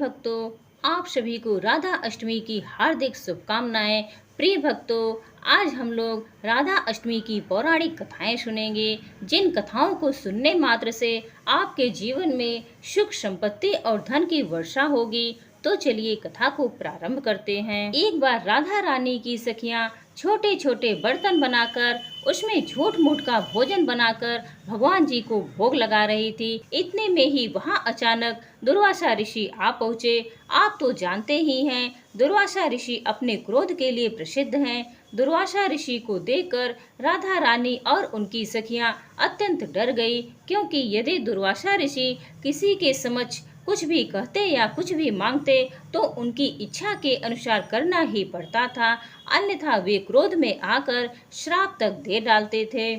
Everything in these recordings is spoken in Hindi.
भक्तों, आप सभी को राधा अष्टमी की हार्दिक शुभकामनाएं। प्रिय भक्तों, आज हम लोग राधा अष्टमी की पौराणिक कथाएं सुनेंगे, जिन कथाओं को सुनने मात्र से आपके जीवन में सुख संपत्ति और धन की वर्षा होगी। तो चलिए कथा को प्रारंभ करते हैं। एक बार राधा रानी की सखियां छोटे छोटे बर्तन बनाकर उसमें झूठ मूठ का भोजन बनाकर भगवान जी को भोग लगा रही थी। इतने में ही वहां अचानक दुर्वासा ऋषि आ पहुँचे। आप तो जानते ही हैं, दुर्वासा ऋषि अपने क्रोध के लिए प्रसिद्ध हैं। दुर्वासा ऋषि को देखकर राधा रानी और उनकी सखियां अत्यंत डर गई, क्योंकि यदि दुर्वासा ऋषि किसी के समक्ष कुछ भी कहते या कुछ भी मांगते तो उनकी इच्छा के अनुसार करना ही पड़ता था, अन्यथा वे क्रोध में आकर श्राप तक दे डालते थे।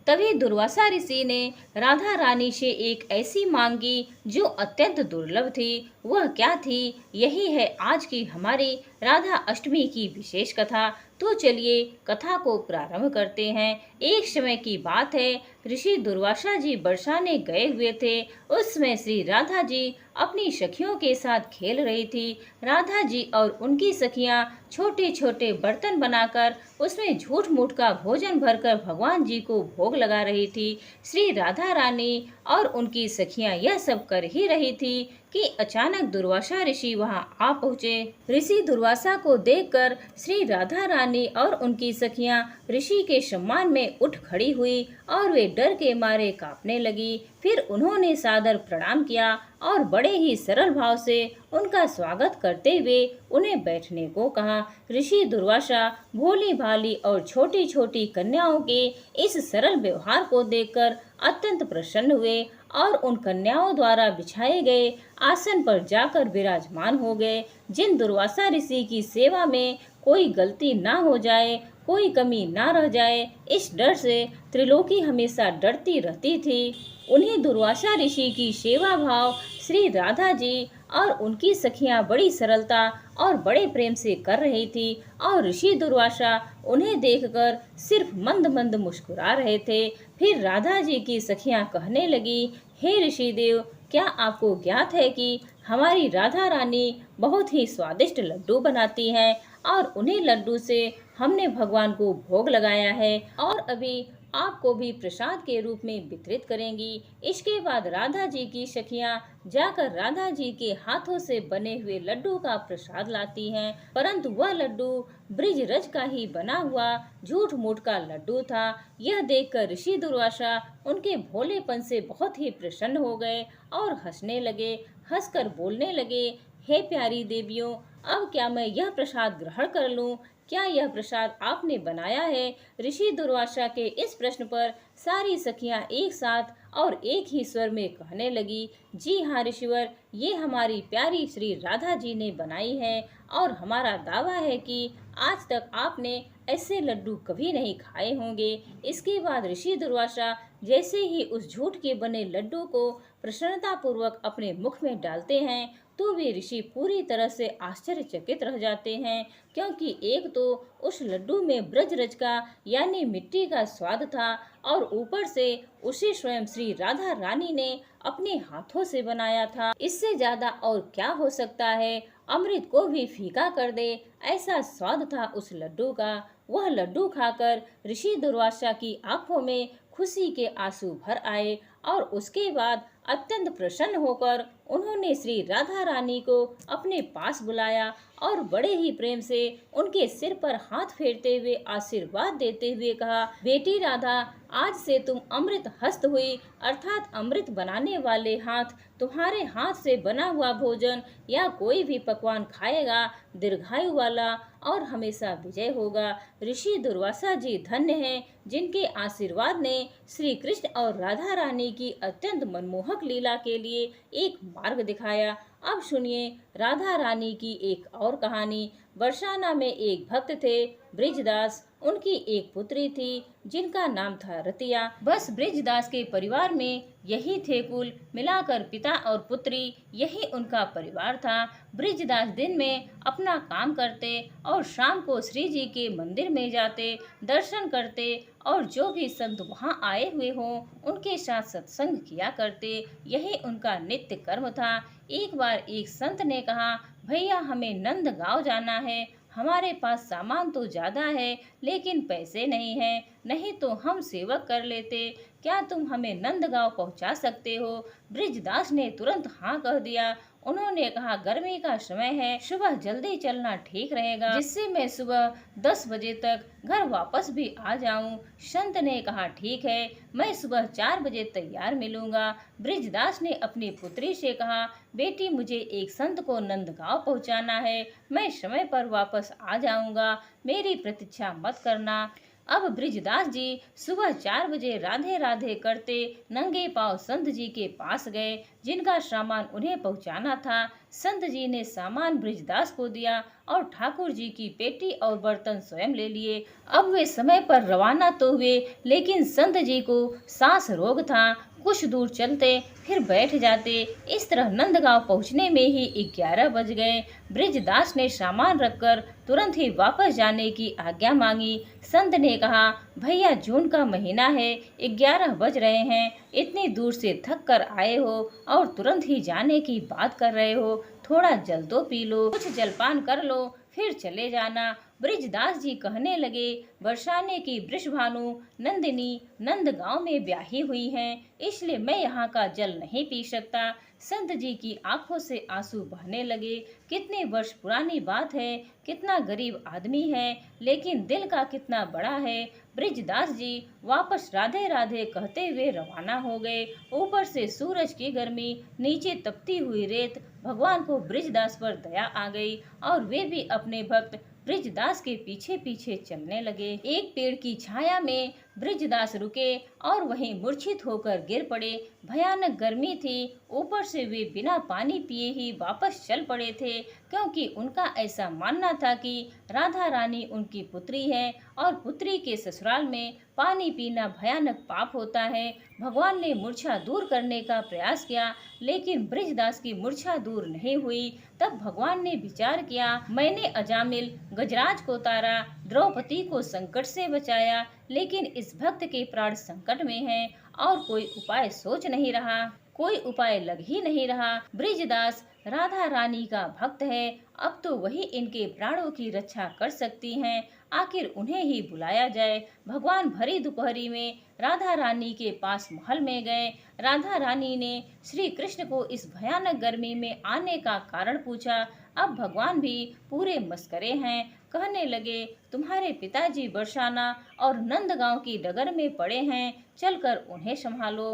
तभी दुर्वासा ऋषि ने राधा रानी से एक ऐसी मांगी जो अत्यंत दुर्लभ थी। वह क्या थी, यही है आज की हमारी राधा अष्टमी की विशेष कथा। तो चलिए कथा को प्रारंभ करते हैं। एक समय की बात है, ऋषि दुर्वासा जी बरसाने गए हुए थे। उस समय श्री राधा जी अपनी सखियों के साथ खेल रही थी। राधा जी और उनकी सखियां छोटे छोटे बर्तन बनाकर उसमें झूठ मूठ का भोजन भरकर भगवान जी को भोग लगा रही थी। श्री राधा रानी और उनकी सखियां यह सब कर ही रही थी कि अचानक दुर्वासा ऋषि वहां आ पहुँचे। ऋषि दुर्वासा को देखकर श्री राधा रानी और उनकी सखियां ऋषि के सम्मान में उठ खड़ी हुई और वे डर के मारे कांपने लगी। फिर उन्होंने सादर प्रणाम किया और बड़े ही सरल भाव से उनका स्वागत करते हुए उन्हें बैठने को कहा। ऋषि दुर्वासा भोली भाली और छोटी छोटी कन्याओं के इस सरल व्यवहार को देखकर अत्यंत प्रसन्न हुए और उन कन्याओं द्वारा बिछाए गए आसन पर जाकर विराजमान हो गए। जिन दुर्वासा ऋषि की सेवा में कोई गलती ना हो जाए, कोई कमी ना रह जाए, इस डर से त्रिलोकी हमेशा डरती रहती थी, उन्हीं दुर्वासा ऋषि की सेवा भाव श्री राधा जी और उनकी सखियां बड़ी सरलता और बड़े प्रेम से कर रही थी। और ऋषि दुर्वासा उन्हें देखकर सिर्फ मंद मंद मुस्कुरा रहे थे। फिर राधा जी की सखियां कहने लगी, हे ऋषि देव, क्या आपको ज्ञात है कि हमारी राधा रानी बहुत ही स्वादिष्ट लड्डू बनाती हैं और उन्हीं लड्डू से हमने भगवान को भोग लगाया है और अभी आपको भी प्रसाद के रूप में वितरित करेंगी। इसके बाद राधा जी की सखियां जाकर राधा जी के हाथों से बने हुए लड्डू का प्रसाद लाती हैं, परंतु वह लड्डू ब्रिजरज का ही बना हुआ झूठ मूठ का लड्डू था। यह देखकर ऋषि दुर्वासा उनके भोलेपन से बहुत ही प्रसन्न हो गए और हंसने लगे। हंसकर बोलने लगे, हे प्यारी देवियों, अब क्या मैं यह प्रसाद ग्रहण कर लूं? क्या यह प्रसाद आपने बनाया है? ऋषि दुर्वासा के इस प्रश्न पर सारी सखियां एक साथ और एक ही स्वर में कहने लगी, जी हाँ ऋषिवर, ये हमारी प्यारी श्री राधा जी ने बनाई है और हमारा दावा है कि आज तक आपने ऐसे लड्डू कभी नहीं खाए होंगे। इसके बाद ऋषि दुर्वासा जैसे ही उस झूठ के बने लड्डू को प्रसन्नता पूर्वक अपने मुख में डालते हैं तो वे ऋषि पूरी तरह से आश्चर्यचकित रह जाते हैं, क्योंकि एक तो उस लड्डू में ब्रजरज का यानी मिट्टी का स्वाद था और ऊपर से उसे स्वयं श्री राधा रानी ने अपने हाथों से बनाया था। इससे ज्यादा और क्या हो सकता है? अमृत को भी फीका कर दे ऐसा स्वाद था उस लड्डू का। वह लड्डू खाकर ऋषि दुर्वासा की आंखों में खुशी के आंसू भर आए और उसके बाद अत्यंत प्रसन्न होकर उन्होंने श्री राधा रानी को अपने पास बुलाया और बड़े ही प्रेम से उनके सिर पर हाथ फेरते हुए आशीर्वाद देते हुए कहा, बेटी राधा, आज से तुम अमृत हस्त हुई, अर्थात अमृत बनाने वाले हाथ। तुम्हारे हाथ से बना हुआ भोजन या कोई भी पकवान खाएगा दीर्घायु वाला और हमेशा विजय होगा। ऋषि दुर्वासा जी धन्य हैं, जिनके आशीर्वाद ने श्री कृष्ण और राधा रानी की अत्यंत मनमोहक लीला के लिए एक मार्ग दिखाया। अब सुनिए राधा रानी की एक और कहानी। बरसाना में एक भक्त थे ब्रिजदास। उनकी एक पुत्री थी जिनका नाम था रतिया। बस ब्रिजदास के परिवार में यही थे, कुल मिलाकर पिता और पुत्री यही उनका परिवार था। ब्रिजदास दिन में अपना काम करते और शाम को श्री जी के मंदिर में जाते, दर्शन करते और जो भी संत वहाँ आए हुए हों उनके साथ सत्संग किया करते। यही उनका नित्य कर्म था। एक बार एक संत ने कहा, भैया हमें नंद गांव जाना है। हमारे पास सामान तो ज्यादा है लेकिन पैसे नहीं है, नहीं तो हम सेवक कर लेते। क्या तुम हमें नंदगांव पहुंचा सकते हो? ब्रिजदास ने तुरंत हाँ कह दिया। उन्होंने कहा, गर्मी का समय है, सुबह जल्दी चलना ठीक रहेगा, जिससे मैं सुबह 10 बजे तक घर वापस भी आ जाऊं। संत ने कहा, ठीक है, मैं सुबह 4 बजे तैयार मिलूंगा। ब्रिजदास ने अपनी पुत्री से कहा, बेटी मुझे एक संत को नंदगांव पहुंचाना है, मैं समय पर वापस आ जाऊंगा, मेरी प्रतीक्षा मत करना। अब ब्रिजदास जी सुबह 4 बजे राधे राधे करते नंगे पांव संत जी के पास गए, जिनका सामान उन्हें पहुंचाना था। संत जी ने सामान ब्रिजदास को दिया और ठाकुर जी की पेटी और बर्तन स्वयं ले लिए। अब वे समय पर रवाना तो हुए, लेकिन संत जी को सांस रोग था। कुछ दूर चलते फिर बैठ जाते। इस तरह नंदगांव पहुंचने में ही 11 बज गए। ब्रिजदास ने सामान रखकर तुरंत ही वापस जाने की आज्ञा मांगी। संत ने कहा, भैया जून का महीना है, 11 बज रहे हैं, इतनी दूर से थक कर आए हो और तुरंत ही जाने की बात कर रहे हो, थोड़ा जल तो पी लो, कुछ जलपान कर लो, फिर चले जाना। ब्रिजदास जी कहने लगे, बरसाने की वृषभानु नंदिनी नंदगांव में ब्याही हुई हैं, इसलिए मैं यहाँ का जल नहीं पी सकता। संत जी की आंखों से आंसू बहने लगे। कितने वर्ष पुरानी बात है, कितना गरीब आदमी है, लेकिन दिल का कितना बड़ा है। ब्रिजदास जी वापस राधे राधे कहते हुए रवाना हो गए। ऊपर से सूरज की गर्मी, नीचे तपती हुई रेत। भगवान को ब्रिजदास पर दया आ गई और वे भी अपने भक्त ब्रिजदास के पीछे पीछे चलने लगे। एक पेड़ की छाया में ब्रिजदास रुके और वहीं मूर्छित होकर गिर पड़े। भयानक गर्मी थी, ऊपर से वे बिना पानी पिए ही वापस चल पड़े थे, क्योंकि उनका ऐसा मानना था कि राधा रानी उनकी पुत्री है और पुत्री के ससुराल में पानी पीना भयानक पाप होता है। भगवान ने मूर्छा दूर करने का प्रयास किया, लेकिन ब्रिजदास की मूर्छा दूर नहीं हुई। तब भगवान ने विचार किया, मैंने अजामिल गजराज को तारा, द्रौपदी को संकट से बचाया, लेकिन इस भक्त के प्राण संकट में हैं और कोई उपाय सोच नहीं रहा, कोई उपाय लग ही नहीं रहा। ब्रिजदास राधा रानी का भक्त है, अब तो वही इनके प्राणों की रक्षा कर सकती हैं, आखिर उन्हें ही बुलाया जाए। भगवान भरी दोपहरी में राधा रानी के पास महल में गए। राधा रानी ने श्री कृष्ण को इस भयानक गर्मी में आने का कारण पूछा। अब भगवान भी पूरे मस्करे हैं, कहने लगे, तुम्हारे पिताजी बरसाना और नंदगांव की डगर में पड़े हैं, चलकर उन्हें संभालो।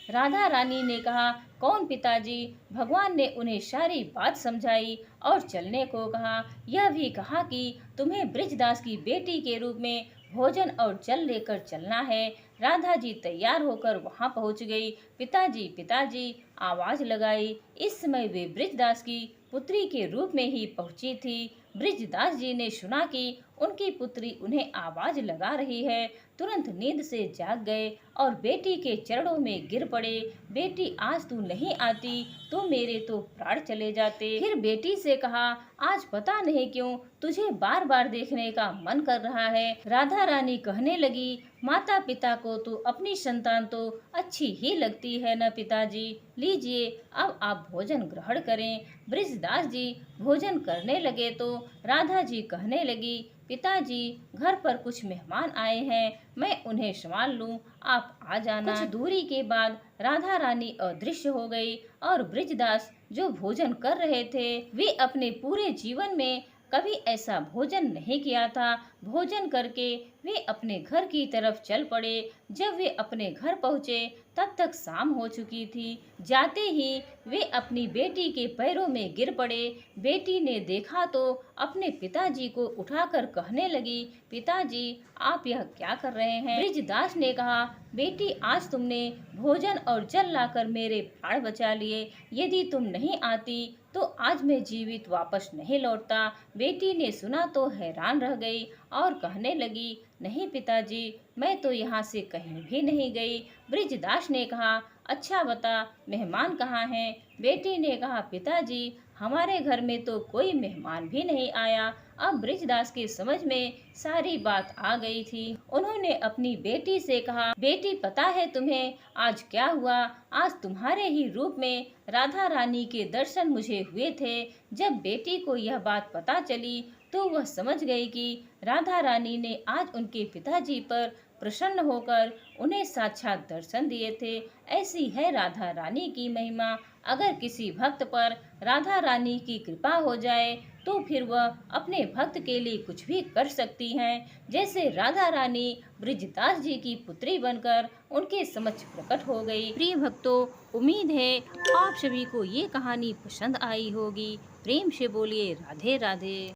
राधा रानी ने कहा, कौन पिताजी? भगवान ने उन्हें सारी बात समझाई और चलने को कहा। यह भी कहा कि तुम्हें ब्रिजदास की बेटी के रूप में भोजन और जल लेकर चलना है। राधा जी तैयार होकर वहां पहुंच गई। पिताजी पिताजी आवाज लगाई। इस समय वे ब्रिजदास की पुत्री के रूप में ही पहुंची थी। ब्रिजदास जी ने सुना कि उनकी पुत्री उन्हें आवाज लगा रही है, तुरंत नींद से जाग गए और बेटी के चरणों में गिर पड़े। बेटी, आज तू नहीं आती तो मेरे तो प्राण चले जाते। फिर बेटी से कहा, आज पता नहीं क्यों तुझे बार बार देखने का मन कर रहा है। राधा रानी कहने लगी, माता पिता को तो अपनी संतान तो अच्छी ही लगती है न पिताजी, लीजिए अब आप भोजन ग्रहण करें। ब्रिजदास जी भोजन करने लगे तो राधा जी कहने लगी, पिताजी घर पर कुछ मेहमान आए हैं, मैं उन्हें संभाल लूं, आप आ जाना। कुछ दूरी के बाद राधा रानी अदृश्य हो गई और ब्रिजदास जो भोजन कर रहे थे, वे अपने पूरे जीवन में कभी ऐसा भोजन नहीं किया था। भोजन करके वे अपने घर की तरफ चल पड़े। जब वे अपने घर पहुंचे तब तक शाम हो चुकी थी। जाते ही वे अपनी बेटी के पैरों में गिर पड़े। बेटी ने देखा तो अपने पिताजी को उठाकर कहने लगी, पिताजी आप यह क्या कर रहे हैं? ब्रिजदास ने कहा, बेटी आज तुमने भोजन और जल लाकर मेरे प्राण बचा लिए, यदि तुम नहीं आती तो आज मैं जीवित वापस नहीं लौटता। बेटी ने सुना तो हैरान रह गई और कहने लगी, नहीं पिताजी, मैं तो यहाँ से कहीं भी नहीं गई। ब्रिजदास ने कहा, अच्छा बता मेहमान कहाँ हैं? बेटी ने कहा, पिताजी हमारे घर में तो कोई मेहमान भी नहीं आया। अब बृजदास की समझ में सारी बात आ गई थी। उन्होंने अपनी बेटी से कहा, बेटी पता है तुम्हें आज क्या हुआ? आज तुम्हारे ही रूप में राधा रानी के दर्शन मुझे हुए थे। जब बेटी को यह बात पता चली तो वह समझ गई कि राधा रानी ने आज उनके पिताजी पर प्रसन्न होकर उन्हें साक्षात दर्शन दिए थे। ऐसी है राधा रानी की महिमा। अगर किसी भक्त पर राधा रानी की कृपा हो जाए तो फिर वह अपने भक्त के लिए कुछ भी कर सकती हैं। जैसे राधा रानी बृजदास जी की पुत्री बनकर उनके समक्ष प्रकट हो गई। प्रिय भक्तों, उम्मीद है आप सभी को ये कहानी पसंद आई होगी। प्रेम से बोलिए राधे राधे।